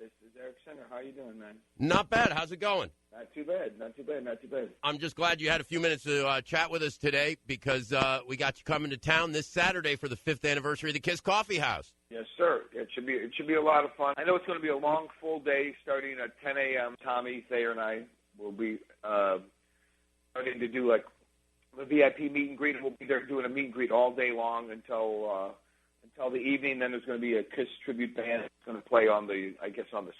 This is Erickson. How you doing, man? Not bad. How's it going? Not too bad. Not too bad. Not too bad. I'm just glad you had a few minutes to chat with us today because we got you coming to town this Saturday for the 5th anniversary of the Kiss Coffee House. Yes, sir. It should be a lot of fun. I know it's going to be a long, full day starting at 10 a.m. Tommy, Thayer, and I will be starting to do like the VIP meet and greet. We'll be there doing a meet and greet all day long until the evening. Then there's going to be a Kiss tribute band that's going to play on the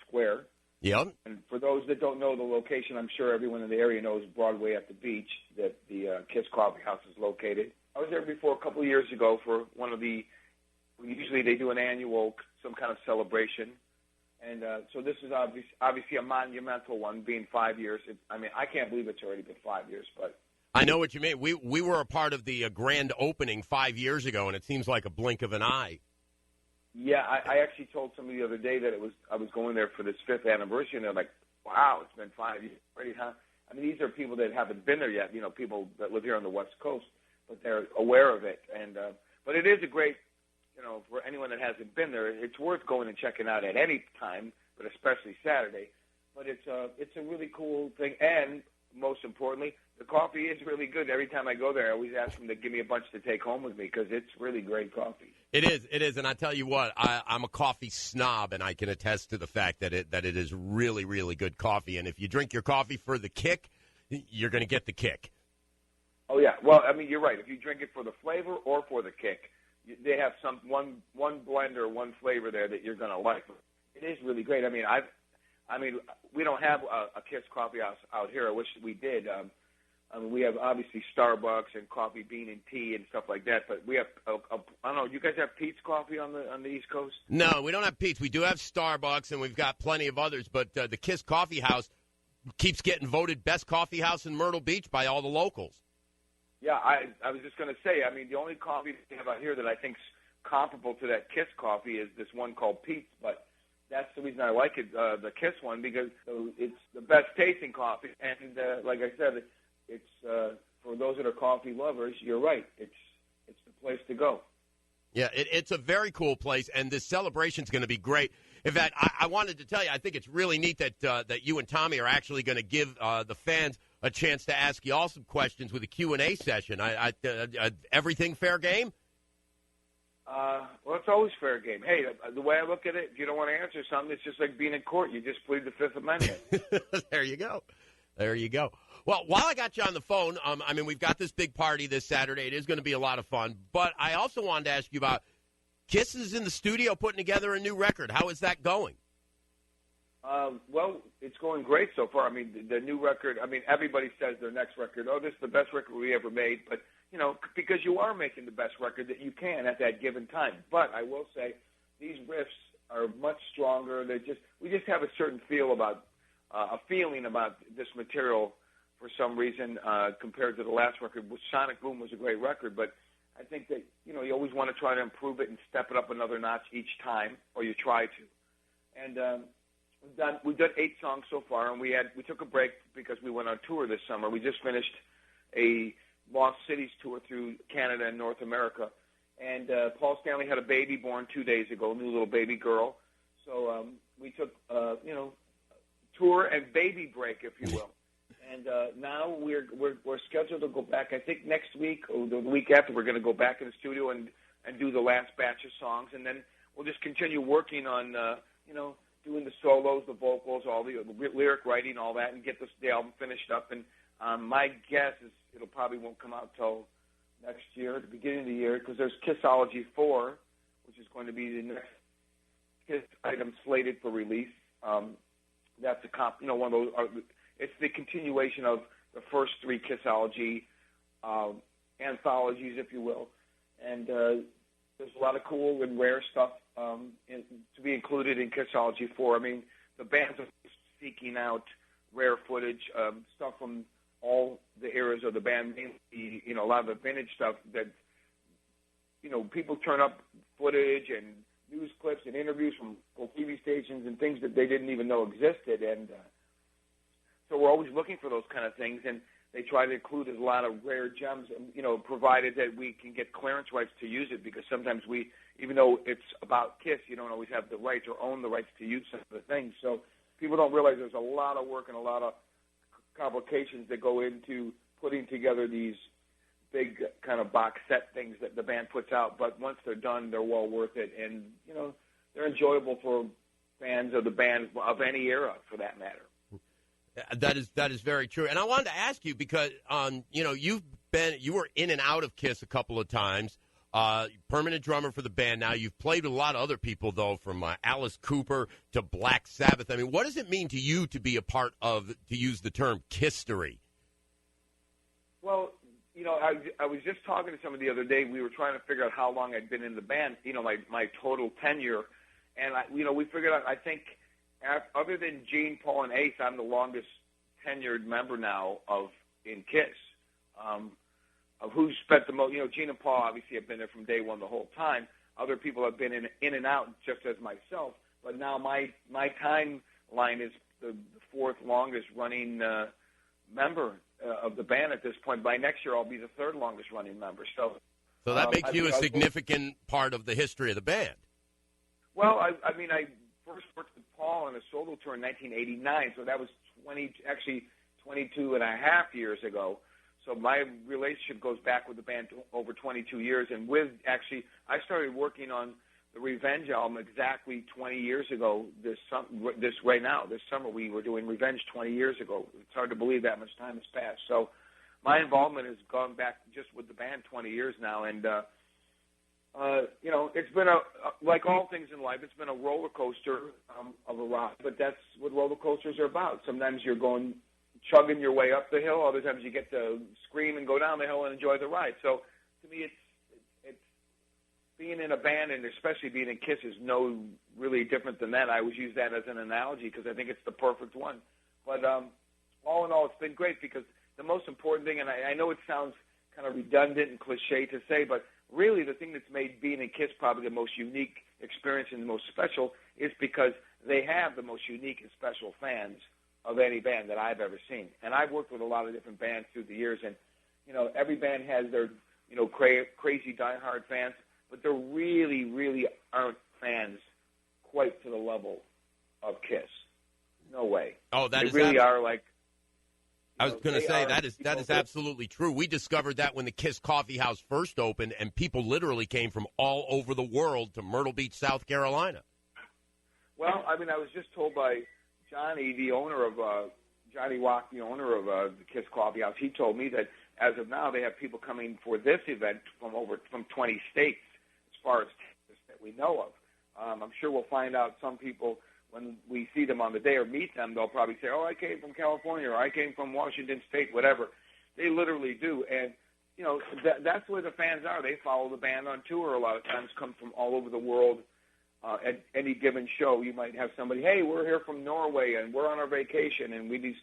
square. Yep. And for those that don't know the location, I'm sure everyone in the area knows Broadway at the beach that the Kiss Coffee House is located. I was there before a couple of years ago for one of the. Usually they do an annual some kind of celebration, and so this is obviously a monumental one, being 5 years. I can't believe it's already been 5 years, but. I know what you mean. We were a part of the grand opening 5 years ago, and it seems like a blink of an eye. Yeah, I actually told somebody the other day that I was going there for this 5th anniversary, and they're like, "Wow, it's been 5 years already, huh?" I mean, these are people that haven't been there yet. You know, people that live here on the West Coast, but they're aware of it. And but it is a great, for anyone that hasn't been there, it's worth going and checking out at any time, but especially Saturday. But it's a really cool thing, and most importantly, the coffee is really good. Every time I go there, I always ask them to give me a bunch to take home with me because it's really great coffee. It is, and I tell you what, I'm a coffee snob, and I can attest to the fact that it is really, really good coffee. And if you drink your coffee for the kick, you're going to get the kick. Oh yeah, well, I mean, you're right. If you drink it for the flavor or for the kick, they have one blend or one flavor there that you're going to like. It is really great. I mean, we don't have a Kiss Coffee House out here. I wish we did. We have obviously Starbucks and Coffee Bean and Tea and stuff like that, but we have I don't know. You guys have Pete's Coffee on the East Coast? No, we don't have Pete's. We do have Starbucks, and we've got plenty of others. But the Kiss Coffee House keeps getting voted best coffee house in Myrtle Beach by all the locals. Yeah, I was just going to say. I mean, the only coffee they have out here that I think's comparable to that Kiss coffee is this one called Pete's, but. That's the reason I like it, the Kiss one, because it's the best tasting coffee. And like I said, it's for those that are coffee lovers. You're right. It's the place to go. Yeah, it's a very cool place, and this celebration's going to be great. In fact, I wanted to tell you, I think it's really neat that you and Tommy are actually going to give the fans a chance to ask you all some questions with a Q&A session. Everything fair game? Well, it's always fair game. Hey, the way I look at it, if you don't want to answer something, it's just like being in court. You just plead the Fifth Amendment. There you go. There you go. Well, while I got you on the phone, we've got this big party this Saturday. It is going to be a lot of fun. But I also wanted to ask you about Kiss is in the studio putting together a new record. How is that going? Well, it's going great so far. I mean, the new record, everybody says their next record, this is the best record we ever made. But, because you are making the best record that you can at that given time. But I will say these riffs are much stronger. We just have a certain feeling about this material for some reason compared to the last record, which Sonic Boom was a great record. But I think that, you always want to try to improve it and step it up another notch each time, or you try to. And we've done 8 songs so far, and we took a break because we went on tour this summer. We just finished a Lost Cities tour through Canada and North America, and Paul Stanley had a baby born 2 days ago, a new little baby girl. So we took tour and baby break, if you will. And now we're scheduled to go back. I think next week or the week after, we're going to go back in the studio and do the last batch of songs, and then we'll just continue working on doing the solos, the vocals, all the lyric writing, all that, and get the album finished up. And my guess is it'll probably won't come out till next year, the beginning of the year, because there's Kissology 4, which is going to be the next Kiss item slated for release. That's one of those. It's the continuation of the first 3 Kissology anthologies, if you will. And there's a lot of cool and rare stuff to be included in Kissology 4. I mean, the bands are seeking out rare footage, stuff from all the eras of the band, mainly, a lot of the vintage stuff that, people turn up footage and news clips and interviews from TV stations and things that they didn't even know existed. And so we're always looking for those kind of things, and they try to include a lot of rare gems, provided that we can get clearance rights to use it, because sometimes we even though it's about Kiss, you don't always have the rights or own the rights to use some of the things. So people don't realize there's a lot of work and a lot of complications that go into putting together these big kind of box set things that the band puts out. But once they're done, they're well worth it, and they're enjoyable for fans of the band of any era, for that matter. That is very true. And I wanted to ask you because you were in and out of Kiss a couple of times. Permanent drummer for the band now. You've played with a lot of other people, though, from Alice Cooper to Black Sabbath. I mean, what does it mean to you to be a part of, to use the term, Kiss-tory? Well, I was just talking to somebody the other day. We were trying to figure out how long I'd been in the band, my total tenure. And, we figured out, I think, other than Gene, Paul, and Ace, I'm the longest tenured member now in Kiss. Of who's spent the most, Gene and Paul obviously have been there from day one the whole time. Other people have been in and out just as myself. But now my timeline is the fourth longest running member of the band at this point. By next year, I'll be the third longest running member. So that makes you a significant part of the history of the band. Well, I first worked with Paul on a solo tour in 1989, so that was 22 and a half years ago. So my relationship goes back with the band to over 22 years. And I started working on the Revenge album exactly 20 years ago. This summer we were doing Revenge 20 years ago. It's hard to believe that much time has passed. So my involvement has gone back just with the band 20 years now. And, it's been like all things in life, it's been a roller coaster of a ride, but that's what roller coasters are about. Sometimes you're chugging your way up the hill. Other times you get to scream and go down the hill and enjoy the ride. So to me, it's being in a band, and especially being in Kiss, is no really different than that. I always use that as an analogy because I think it's the perfect one. But all in all, it's been great because the most important thing, and I know it sounds kind of redundant and cliche to say, but really the thing that's made being in Kiss probably the most unique experience and the most special is because they have the most unique and special fans of any band that I've ever seen. And I've worked with a lot of different bands through the years, and, every band has their, crazy diehard fans, but there really, really aren't fans quite to the level of Kiss. No way. Oh, that they is really are like. I was going to say that is absolutely true. We discovered that when the Kiss Coffee House first opened, and people literally came from all over the world to Myrtle Beach, South Carolina. Well, I was just told by Johnny, the owner of Johnny Walk, the owner of the Kiss Coffee House. He told me that as of now, they have people coming for this event from 20 states, as far as Texas that we know of. I'm sure we'll find out some people. When we see them on the day or meet them, they'll probably say, I came from California, or I came from Washington State, whatever. They literally do. And, that's where the fans are. They follow the band on tour a lot of times, come from all over the world. At any given show, you might have somebody, hey, we're here from Norway, and we're on our vacation, and we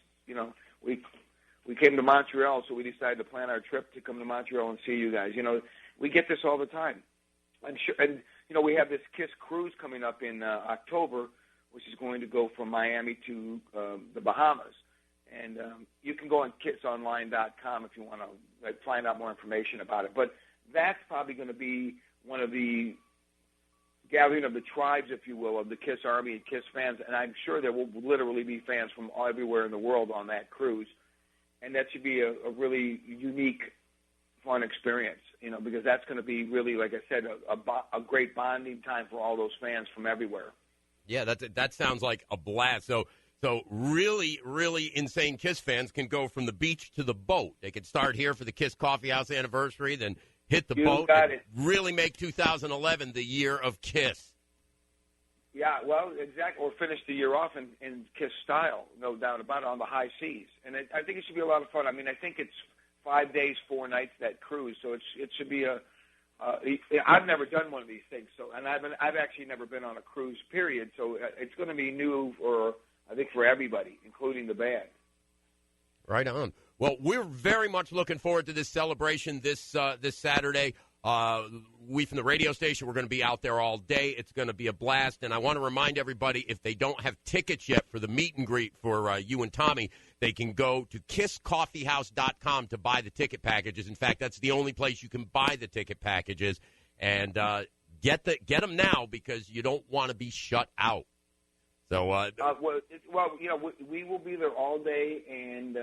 came to Montreal, so we decided to plan our trip to come to Montreal and see you guys. We get this all the time. I'm sure, and, we have this Kiss cruise coming up in October, which is going to go from Miami to the Bahamas. And you can go on kissonline.com if you want to find out more information about it. But that's probably going to be one of the gathering of the tribes, if you will, of the Kiss Army and Kiss fans. And I'm sure there will literally be fans from everywhere in the world on that cruise. And that should be a really unique, fun experience, because that's going to be really, like I said, a great bonding time for all those fans from everywhere. Yeah, that sounds like a blast. So really, really insane Kiss fans can go from the beach to the boat. They can start here for the Kiss Coffee House anniversary, then hit the boat, and really make 2011 the year of Kiss. Yeah, well, exactly. Or finish the year off in Kiss style, no doubt about it, on the high seas. And I think it should be a lot of fun. I think it's 5 days, 4 nights, that cruise. So it should be I've never done one of these things, and I've actually never been on a cruise, period. So it's going to be new for everybody, including the band. Right on. Well, we're very much looking forward to this celebration this Saturday. We from the radio station, we're going to be out there all day. It's going to be a blast. And I want to remind everybody, if they don't have tickets yet for the meet and greet for you and Tommy, they can go to kisscoffeehouse.com to buy the ticket packages. In fact, that's the only place you can buy the ticket packages. And get them now because you don't want to be shut out. So, we will be there all day, and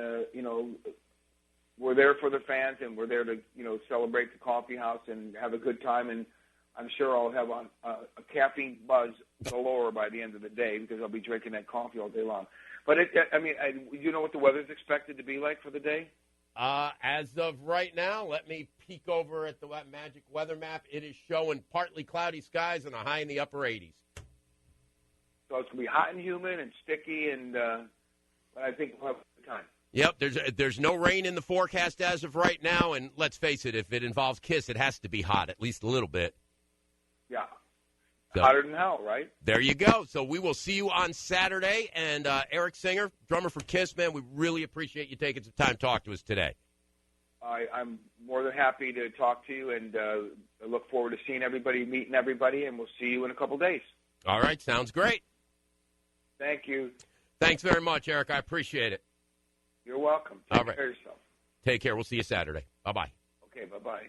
we're there for the fans, and we're there to celebrate the Coffee House and have a good time. And I'm sure I'll have a caffeine buzz galore by the end of the day because I'll be drinking that coffee all day long. But you know what the weather's expected to be like for the day? As of right now, let me peek over at the magic weather map. It is showing partly cloudy skies and a high in the upper 80s. So it's going to be hot and humid and sticky, but I think we'll have a good time. Yep, there's no rain in the forecast as of right now, and let's face it, if it involves Kiss, it has to be hot, at least a little bit. Yeah. So, hotter than hell, right? There you go. So we will see you on Saturday. And Eric Singer, drummer for Kiss, man, we really appreciate you taking some time to talk to us today. I'm more than happy to talk to you, and I look forward to seeing everybody, meeting everybody, and we'll see you in a couple days. All right, sounds great. Thank you. Thanks very much, Eric. I appreciate it. You're welcome. Take care of yourself. Take care. We'll see you Saturday. Bye-bye. Okay, bye-bye.